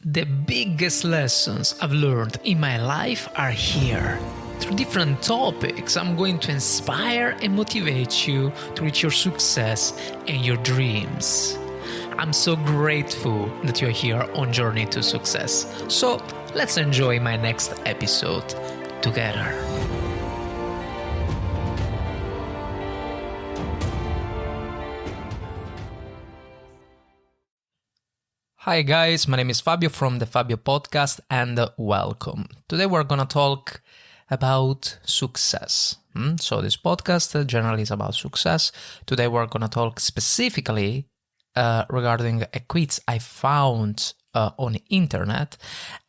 The biggest lessons I've learned in my life are here. Through different topics, I'm going to inspire and motivate you to reach your success and your dreams. I'm so grateful that you're here on Journey to Success. So let's enjoy my next episode together. Hi guys, my name is Fabio from the Fabio podcast and welcome. Today we're gonna talk about success. So this podcast generally is about success. Today we're gonna talk specifically regarding a quiz I found on the internet,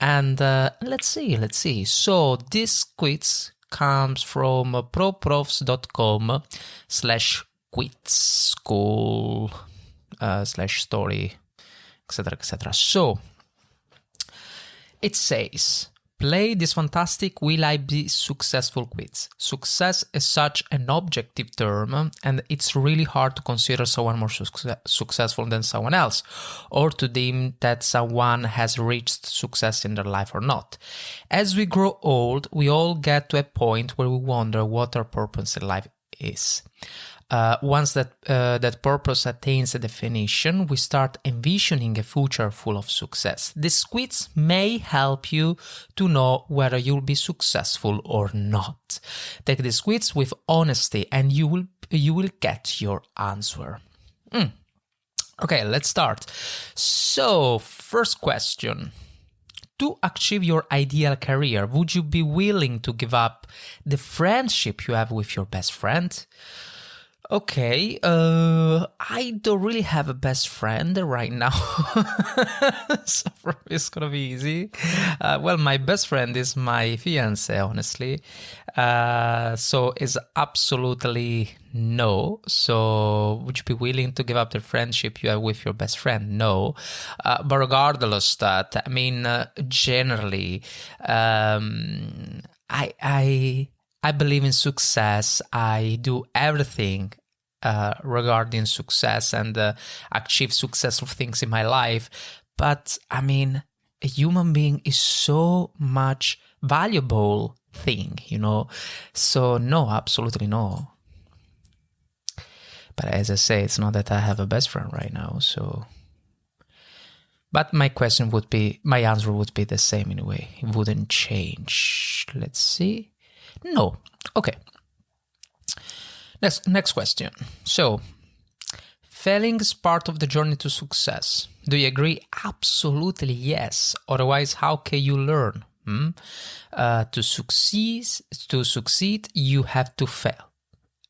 and let's see. So this quiz comes from proprofs.com/quiz school /story, etc. So it says, play this fantastic "Will I Be Successful" quiz. Success is such an objective term, and it's really hard to consider someone more successful than someone else, or to deem that someone has reached success in their life or not. As we grow old, we all get to a point where we wonder what our purpose in life is. Once that purpose attains a definition, we start envisioning a future full of success. This quiz may help you to know whether you'll be successful or not. Take this quiz with honesty, and you will get your answer. Okay, let's start. So, first question. To achieve your ideal career, would you be willing to give up the friendship you have with your best friend? Okay, I don't really have a best friend right now, so it's gonna be easy. Well, my best friend is my fiance, honestly, so it's absolutely no. So would you be willing to give up the friendship you have with your best friend? No, but regardless that, I mean, generally, I believe in success. I do everything regarding success and achieve successful things in my life. But I mean, a human being is so much valuable thing, you know? So no, absolutely no. But as I say, it's not that I have a best friend right now, so... But my answer would be the same anyway. It wouldn't change. Let's see. No. Okay. Next question. So, failing is part of the journey to success. Do you agree? Absolutely yes. Otherwise, how can you learn? To succeed, you have to fail,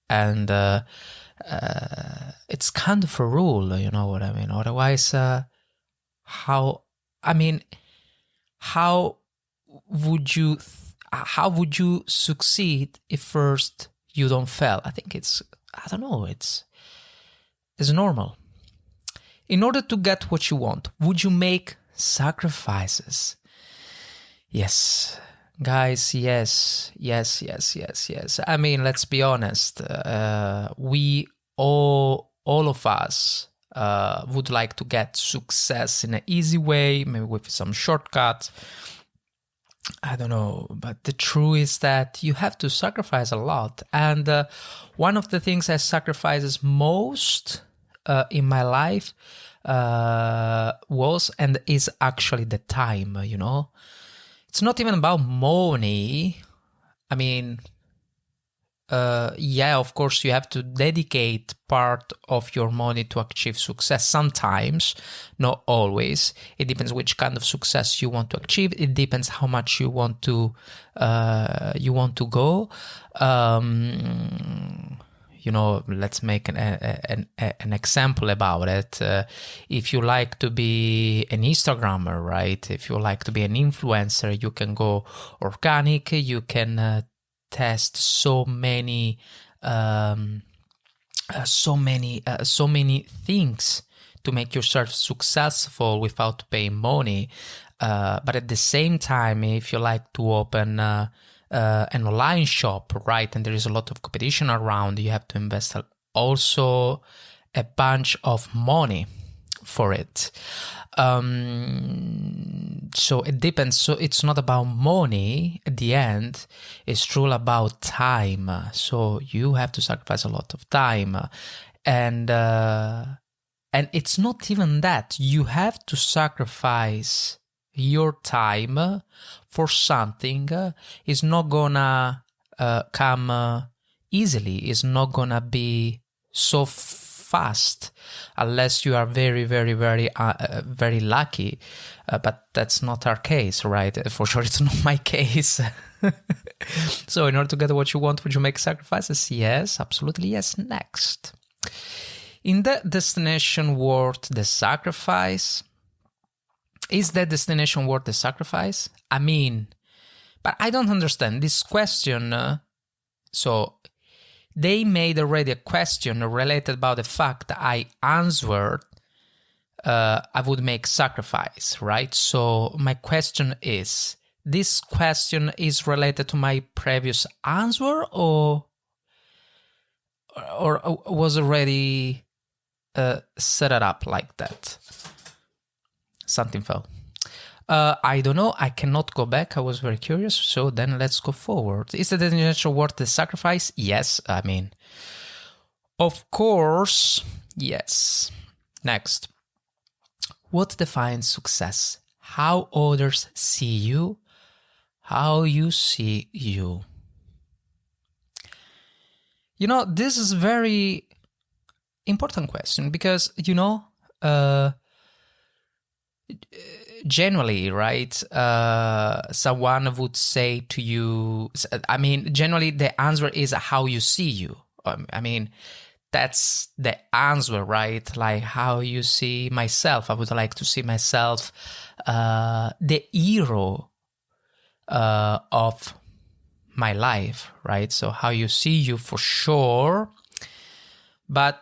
and it's kind of a rule. You know what I mean? Otherwise, how would you succeed if first you don't fail? I think it's normal. In order to get what you want, would you make sacrifices? Yes, guys, yes. I mean, let's be honest. We all of us would like to get success in an easy way, maybe with some shortcuts. I don't know, but the truth is that you have to sacrifice a lot. And one of the things I sacrifices most in my life was and is actually the time, you know. It's not even about money. I mean, yeah, of course, you have to dedicate part of your money to achieve success. Sometimes, not always. It depends which kind of success you want to achieve. It depends how much you want to go. You know, let's make an example about it. If you like to be an Instagrammer, right? If you like to be an influencer, you can go organic. You can test so many things to make yourself successful without paying money. But at the same time, if you like to open an online shop, right, and there is a lot of competition around, you have to invest also a bunch of money for it. So it depends. So it's not about money at the end. It's truly about time. So you have to sacrifice a lot of time, and it's not even that. You have to sacrifice your time for something. It's not gonna come easily. It's not gonna be so fast unless you are very, very, very, very lucky. But that's not our case, right? For sure, it's not my case. So in order to get what you want, would you make sacrifices? Yes, absolutely yes. Next. In that destination worth the sacrifice? Is that destination worth the sacrifice? I mean, but I don't understand this question. So they made already a question related about the fact that I answered I would make sacrifice, right? So my question is, this question is related to my previous answer or was already set it up like that? Something fell. I don't know. I cannot go back. I was very curious. So then let's go forward. Is the destination worth the sacrifice? Yes. I mean, of course, yes. Next. What defines success? How others see you? How you see you? You know, this is a very important question because, you know, generally, right, someone would say to you, I mean, generally the answer is how you see you. I mean, that's the answer, right? Like how you see myself. I would like to see myself the hero of my life, right? So how you see you for sure. But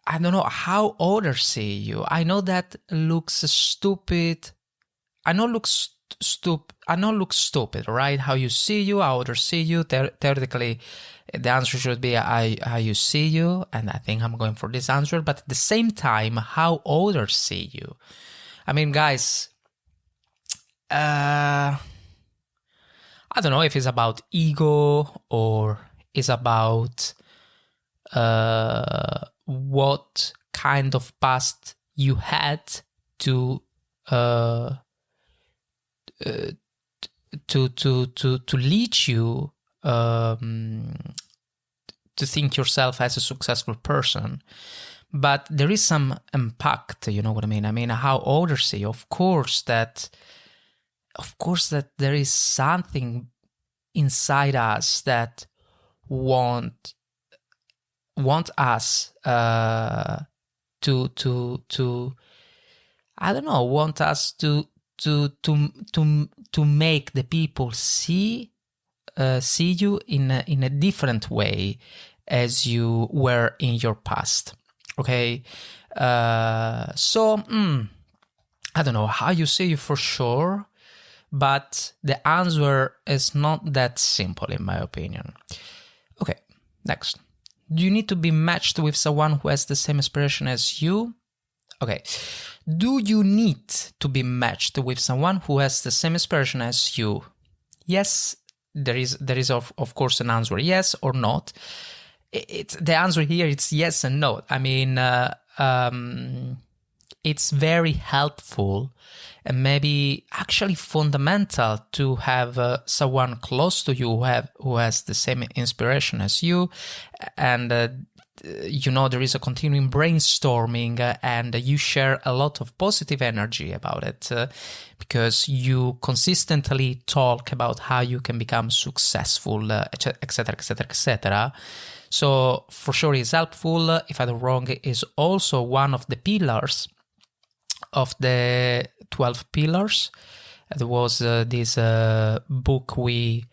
I don't know how others see you. I know that looks stupid. I know looks stupid, right? How you see you, how others see you. Theoretically, the answer should be how you see you, and I think I'm going for this answer. But at the same time, how others see you. I mean, guys, I don't know if it's about ego or it's about what kind of past you had to lead you to think yourself as a successful person. But there is some impact, you know what I mean? I mean, how others see you. Of course that there is something inside us that want us to I don't know, want us to make the people see you in a different way as you were in your past. Okay, so I don't know how you see you for sure, but the answer is not that simple in my opinion. Okay, next. Do you need to be matched with someone who has the same aspiration as you? Okay. Do you need to be matched with someone who has the same aspiration as you? Yes, there is of course an answer, yes or not. It's the answer here. It's yes and no. I mean, it's very helpful and maybe actually fundamental to have someone close to you who has the same inspiration as you, and you know, there is a continuing brainstorming and you share a lot of positive energy about it because you consistently talk about how you can become successful, etc., etc., etc. So for sure it's helpful. If I'm wrong, is also one of the pillars of the 12 pillars. There was this book we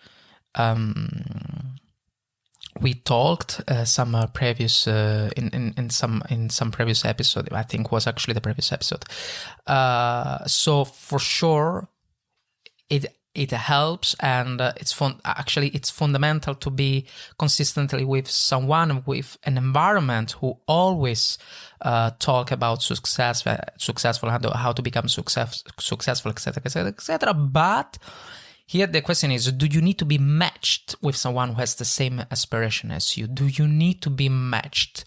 talked some previous in some previous episode. I think was actually the previous episode. So for sure, it it helps, and it's fundamental to be consistently with someone, with an environment who always talk about successful, how to become successful, etc., etc., etc. But here the question is, do you need to be matched with someone who has the same aspiration as you? Do you need to be matched?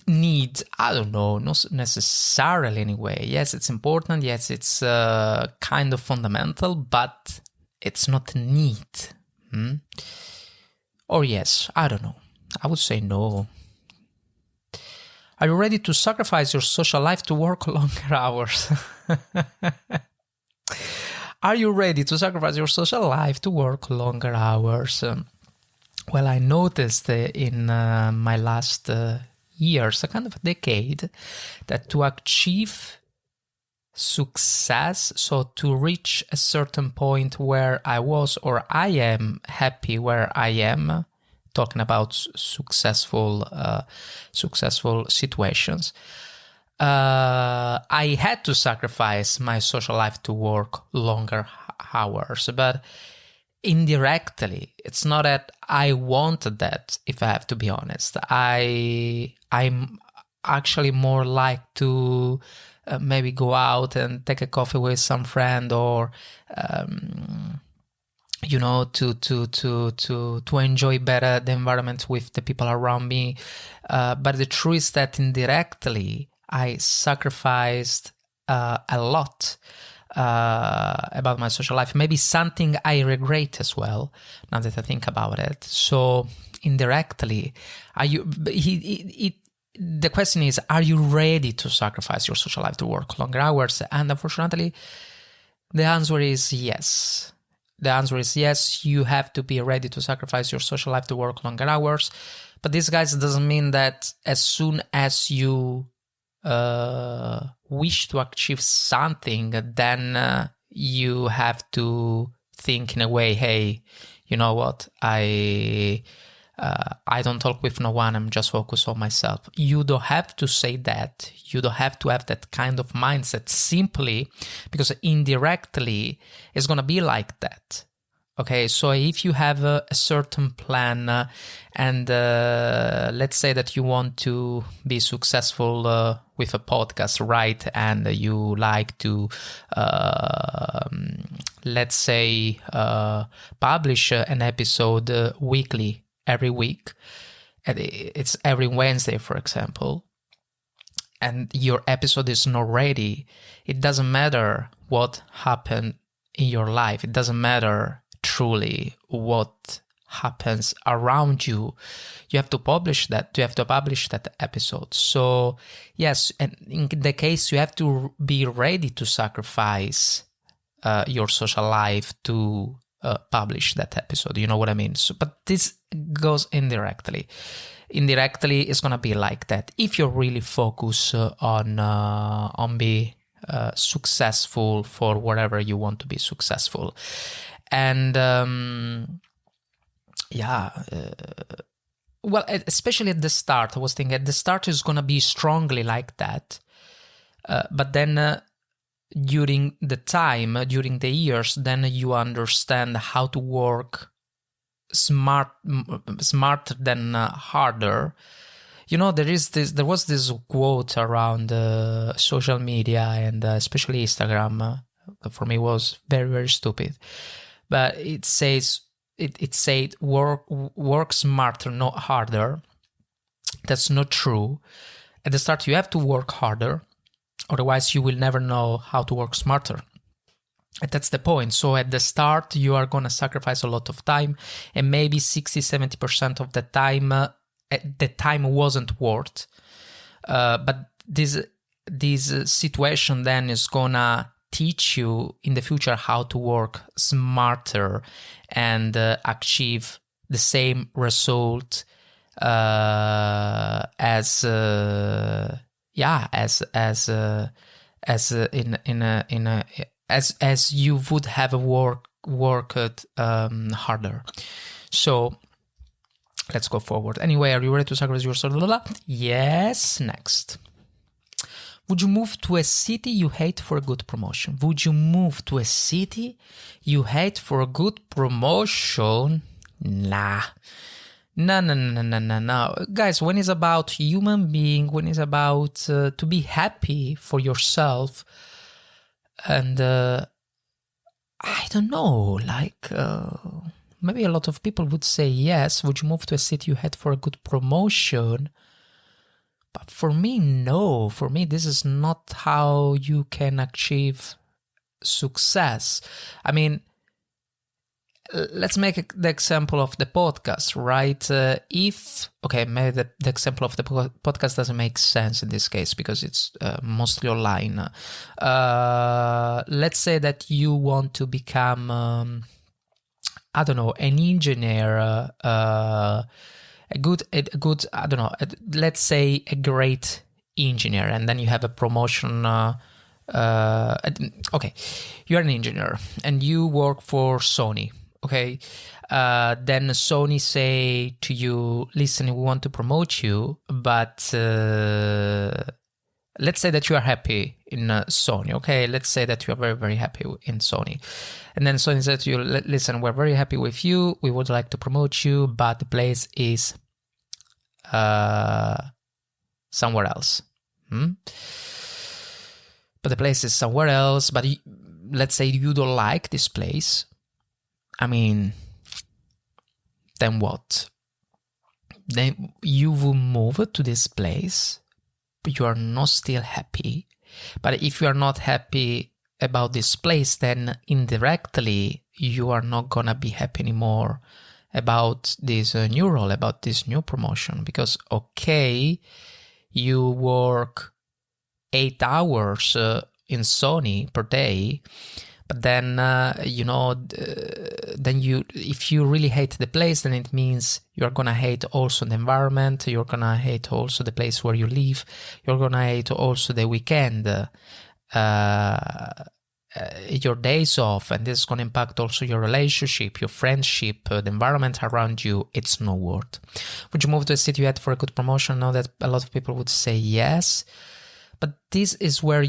Needs, I don't know, not necessarily anyway. Yes, it's important. Yes, it's kind of fundamental, but it's not a need. Or yes, I don't know. I would say no. Are you ready to sacrifice your social life to work longer hours? Are you ready to sacrifice your social life to work longer hours? Well, I noticed in my last years, a kind of a decade, that to achieve success, so to reach a certain point where I was or I am happy where I am, talking about successful situations, I had to sacrifice my social life to work longer hours, but indirectly. It's not that I wanted that, if I have to be honest. I'm actually more like to maybe go out and take a coffee with some friend, or to enjoy better the environment with the people around me. But the truth is that indirectly I sacrificed a lot about my social life. Maybe something I regret as well, now that I think about it. So indirectly, the question is, are you ready to sacrifice your social life to work longer hours? And unfortunately, the answer is yes. The answer is yes, you have to be ready to sacrifice your social life to work longer hours. But this, guys, doesn't mean that as soon as you wish to achieve something, then you have to think in a way, hey, you know what, I don't talk with no one, I'm just focused on myself. You don't have to say that. You don't have to have that kind of mindset, simply because indirectly it's going to be like that. Okay, so if you have a certain plan and let's say that you want to be successful with a podcast, right? And you like to, let's say, publish an episode weekly, every week. And it's every Wednesday, for example. And your episode is not ready. It doesn't matter what happened in your life. It doesn't matter truly what happens around you. You have to publish that. You have to publish that episode. So yes, and in the case, you have to be ready to sacrifice your social life to publish that episode. You know what I mean? So, but this goes indirectly. Indirectly, it's gonna be like that if you're really focused on being successful for whatever you want to be successful. And well, especially at the start, I was thinking at the start is going to be strongly like that. But then during the years, then you understand how to work smarter than harder. You know, there was this quote around social media and especially Instagram. For me, was very, very stupid. But it says, it said, work smarter, not harder. That's not true. At the start, you have to work harder. Otherwise, you will never know how to work smarter. And that's the point. So at the start, you are going to sacrifice a lot of time. And maybe 60-70% of the time wasn't worth. But this situation then is going to teach you in the future how to work smarter and achieve the same result as you would have worked harder. So let's go forward. Anyway, are you ready to sacrifice your soul? Yes. Next. Would you move to a city you hate for a good promotion? Would you move to a city you hate for a good promotion? Nah. No. Guys, when it's about human being, when it's about to be happy for yourself, and I don't know, like maybe a lot of people would say yes. Would you move to a city you hate for a good promotion? But for me, no. For me, this is not how you can achieve success. I mean, let's make the example of the podcast, right? Maybe the example of the podcast doesn't make sense in this case because it's mostly online. Let's say that you want to become, I don't know, an engineer, let's say a great engineer, and then you have a promotion. You're an engineer and you work for Sony. Okay, then Sony say to you, listen, we want to promote you, but let's say that you are happy in Sony, okay? Let's say that you are very, very happy in Sony. And then Sony said to you, listen, we're very happy with you, we would like to promote you, but the place is somewhere else. But the place is somewhere else, but let's say you don't like this place. I mean, then what? Then you will move to this place, but you are not still happy. But if you are not happy about this place, then indirectly you are not gonna be happy anymore about this new role, about this new promotion. Because, okay, you work 8 hours in Sony per day, but then, if you really hate the place, then it means you're going to hate also the environment, you're going to hate also the place where you live, you're going to hate also the weekend, your days off, and this is going to impact also your relationship, your friendship, the environment around you. It's not worth. Would you move to a city you had for a good promotion? I know that a lot of people would say yes, but this is where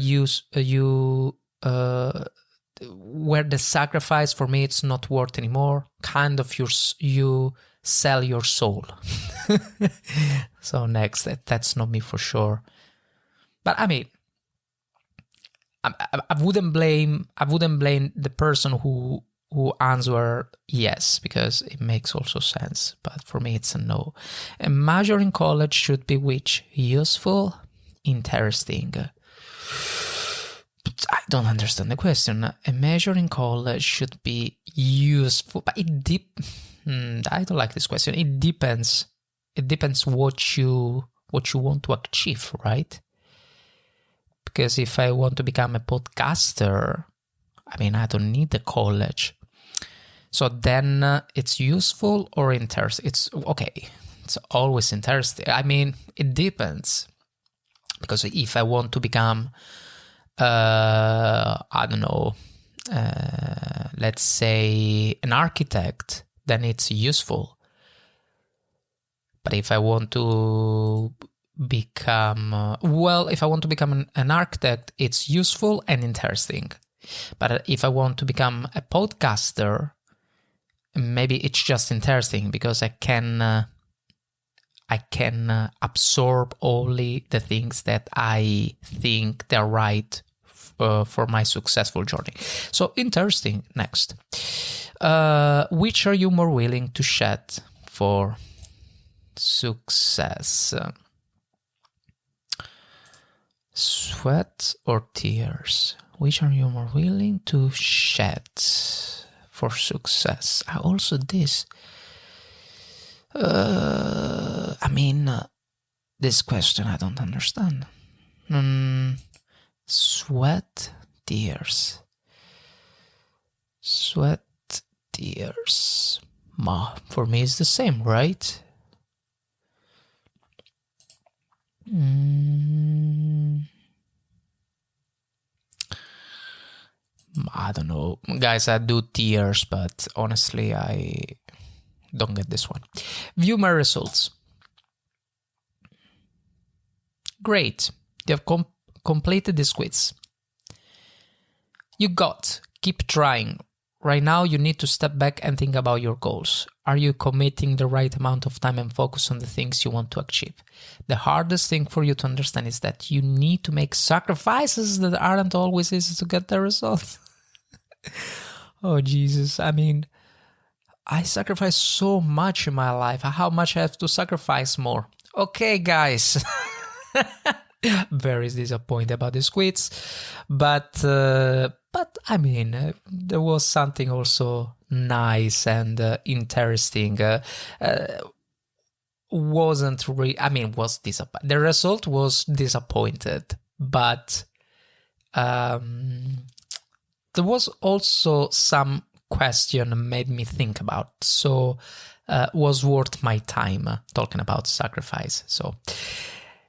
where the sacrifice, for me, it's not worth anymore. Kind of you sell your soul. So next, that's not me for sure. But I mean, I wouldn't blame the person who answer yes, because it makes also sense. But for me, it's a no. A major in college should be which? Useful, interesting. I don't understand the question. A major in college should be useful, but I don't like this question. It depends. It depends what you want to achieve, right? Because if I want to become a podcaster, I mean, I don't need the college. So then it's useful or interesting? It's okay. It's always interesting. I mean, it depends. Because if I want to become let's say an architect, then it's useful. But if I want to become, an architect, it's useful and interesting. But if I want to become a podcaster, maybe it's just interesting because I can absorb only the things that I think they're right for my successful journey. So interesting. Next, which are you more willing to shed for success? Sweat or tears? Which are you more willing to shed for success? Also this. This question I don't understand. Sweat, tears. Sweat, tears. For me it's the same, right? I don't know. Guys, I do tears, but honestly, I don't get this one. View my results. Great. You have complete this quiz. You keep trying. Right now, you need to step back and think about your goals. Are you committing the right amount of time and focus on the things you want to achieve? The hardest thing for you to understand is that you need to make sacrifices that aren't always easy to get the results. Oh, Jesus. I mean, I sacrifice so much in my life. How much I have to sacrifice more? Okay, guys. Very disappointed about this quiz, but I mean, there was something also nice and interesting. Wasn't really, I mean, was disappointed. The result was disappointed, but there was also some question made me think about. So was worth my time talking about sacrifice. So.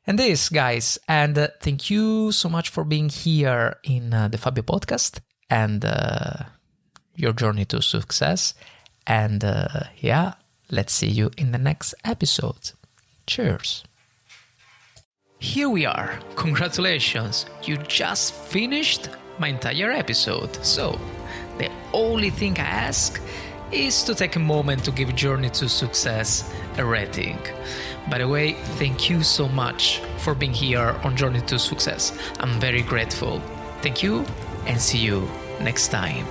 And this, guys, and thank you so much for being here in the Fabio podcast and your journey to success. And yeah, let's see you in the next episode. Cheers. Here we are. Congratulations. You just finished my entire episode. So, the only thing I ask is to take a moment to give Journey to Success a rating. By the way, thank you so much for being here on Journey to Success. I'm very grateful. Thank you and see you next time.